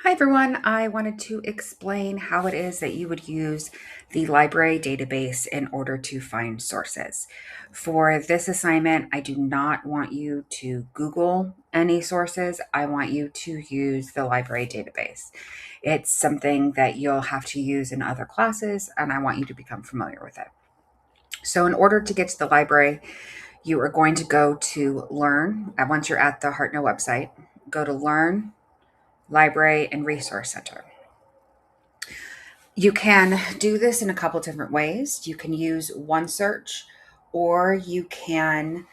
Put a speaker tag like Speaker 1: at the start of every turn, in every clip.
Speaker 1: Hi everyone, I wanted to explain how it is that you would use the library database in order to find sources. For this assignment, I do not want you to Google any sources. I want you to use the library database. It's something that you'll have to use in other classes, and I want you to become familiar with it. So, in order to get to the library, you are going to go to Learn. And once you're at the Hartnell website, go to Learn, Library, and Resource Center. You can do this in a couple different ways. You can use OneSearch, or you can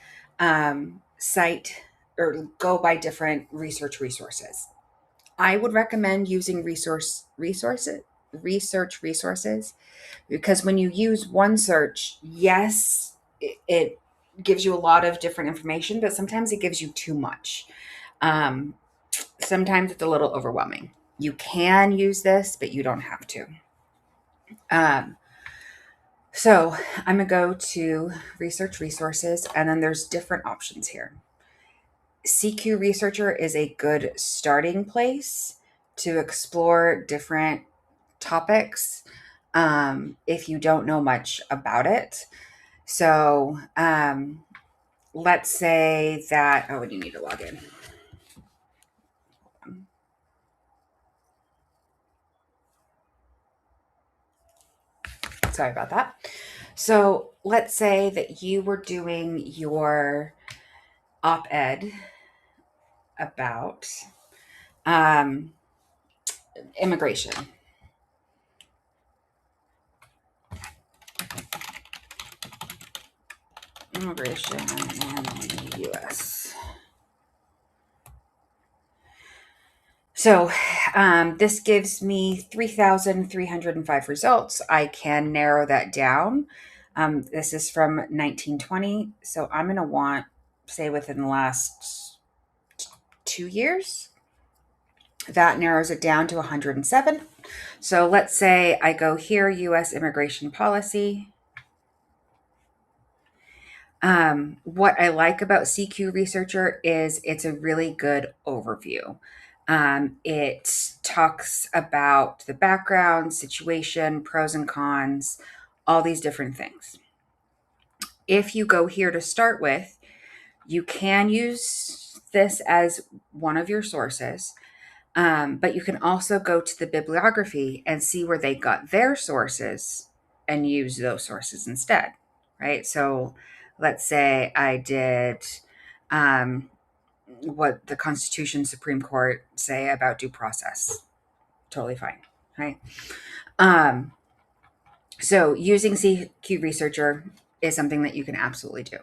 Speaker 1: cite or go by different resources. I would recommend using research resources, because when you use OneSearch, yes, it gives you a lot of different information, but sometimes it gives you too much. Um, Sometimes it's a little overwhelming. You can use this, but you don't have to. Um, So I'm going to go to research resources, and then there's different options here. CQ Researcher is a good starting place to explore different topics if you don't know much about it. So let's say that, oh, and you need to log in. Sorry about that. So let's say that you were doing your op ed about um, immigration. Immigration in the US. So this gives me 3,305 results. I can narrow that down. This is from 1920. So I'm going to want, say, within the last 2 years. That narrows it down to 107. So let's say I go here, US immigration policy. What I like about CQ Researcher is it's a really good overview. It talks about the background, situation, pros and cons, all these different things. If you go here to start with, you can use this as one of your sources, but you can also go to the bibliography and see where they got their sources and use those sources instead, right? So let's say I did um, what the Constitution Supreme Court say about due process. Totally fine, right? Um, so using CQ Researcher is something that you can absolutely do.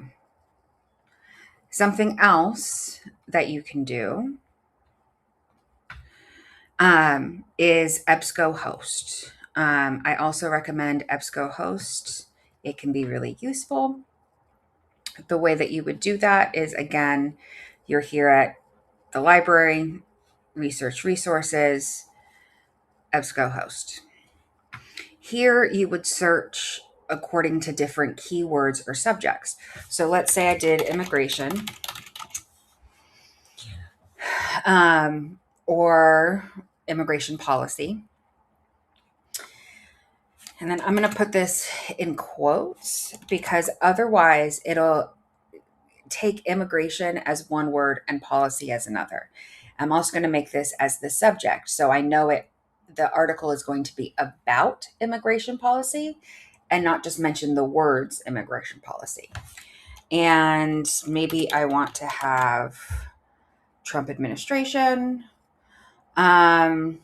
Speaker 1: Something else that you can do is EBSCOhost. I also recommend EBSCOhost. It can be really useful. The way that you would do that is, again, you're here at the library, research resources, EBSCOhost. Here you would search according to different keywords or subjects. So let's say I did immigration, or immigration policy. And then I'm going to put this in quotes because otherwise it'll take immigration as one word and policy as another. I'm also going to make this as the subject. So I know the article is going to be about immigration policy and not just mention the words immigration policy. And maybe I want to have Trump administration, and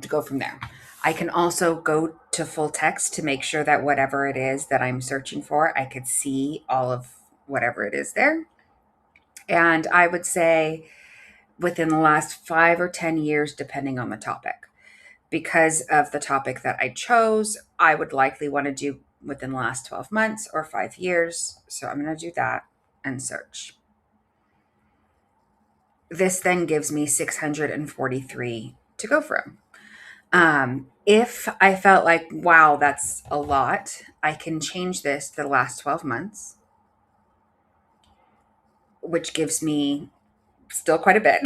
Speaker 1: go from there. I can also go to full text to make sure that whatever it is that I'm searching for, I could see all of whatever it is there. And I would say within the last 5 or 10 years, depending on the topic. Because of the topic that I chose, I would likely want to do within the last 12 months or 5 years. So I'm going to do that and search. This then gives me 643 to go from. If I felt like, wow, that's a lot, I can change this to the last 12 months, which gives me still quite a bit.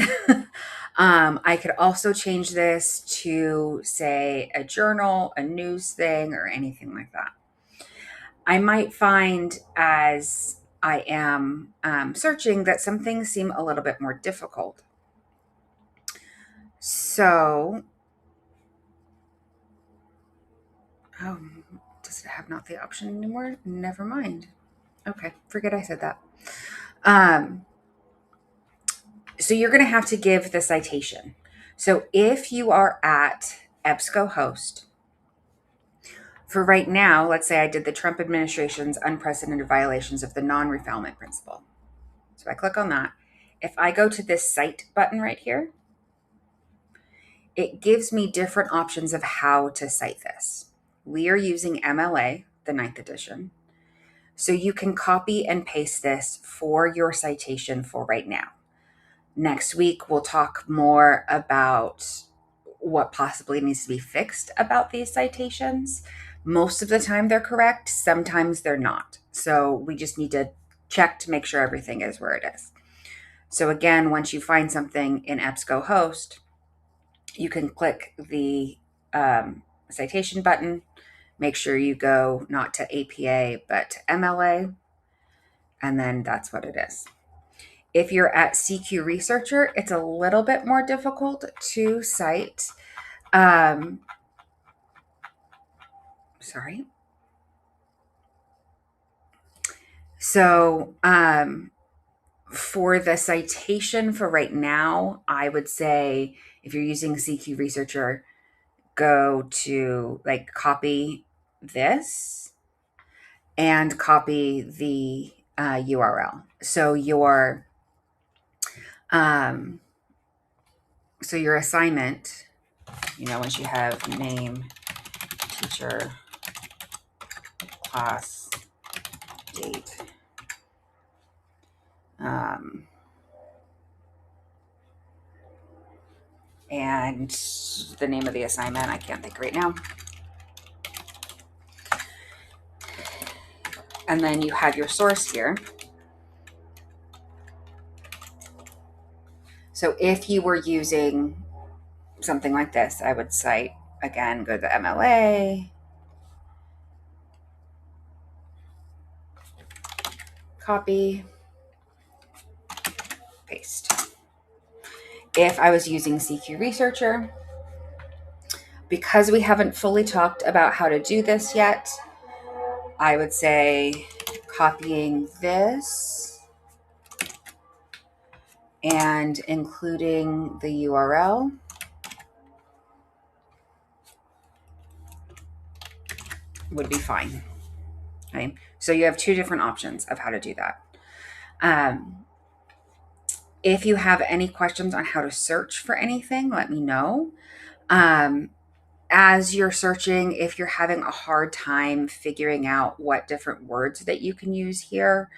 Speaker 1: I could also change this to, say, a journal, a news thing, or anything like that. I might find as I am searching that some things seem a little bit more difficult. So, oh, does it have not the option anymore? Never mind. Okay, forget I said that. Um, so you're going to have to give the citation. So if you are at EBSCOhost, for right now, let's say I did the Trump administration's unprecedented violations of the non-refoulement principle. So I click on that. If I go to this cite button right here, it gives me different options of how to cite this. We are using MLA, the 9th edition. So you can copy and paste this for your citation for right now. Next week, we'll talk more about what possibly needs to be fixed about these citations. Most of the time they're correct, sometimes they're not. So we just need to check to make sure everything is where it is. So again, once you find something in EBSCOhost, you can click the citation button. Make sure you go not to APA, but to MLA, and then that's what it is. If you're at CQ Researcher, it's a little bit more difficult to cite. Sorry. So for the citation for right now, I would say if you're using CQ Researcher, go to like copy this and copy the URL. So your assignment, once you have name, teacher, class, date, and the name of the assignment, I can't think right now. And then you have your source here. So if you were using something like this, I would cite, again, go to the MLA, copy, paste. If I was using CQ Researcher, because we haven't fully talked about how to do this yet, I would say copying this and including the URL. Would be fine. Okay, so you have two different options of how to do that. If you have any questions on how to search for anything, let me know. As you're searching, if you're having a hard time figuring out what different words that you can use here,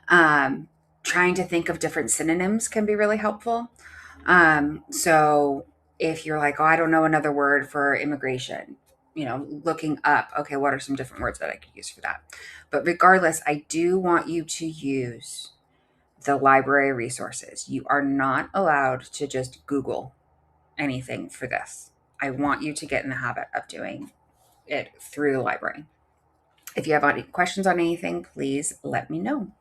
Speaker 1: trying to think of different synonyms can be really helpful. So if you're like, oh, I don't know another word for immigration, looking up, okay, what are some different words that I could use for that? But regardless, I do want you to use the library resources. You are not allowed to just Google anything for this. I want you to get in the habit of doing it through the library. If you have any questions on anything, please let me know.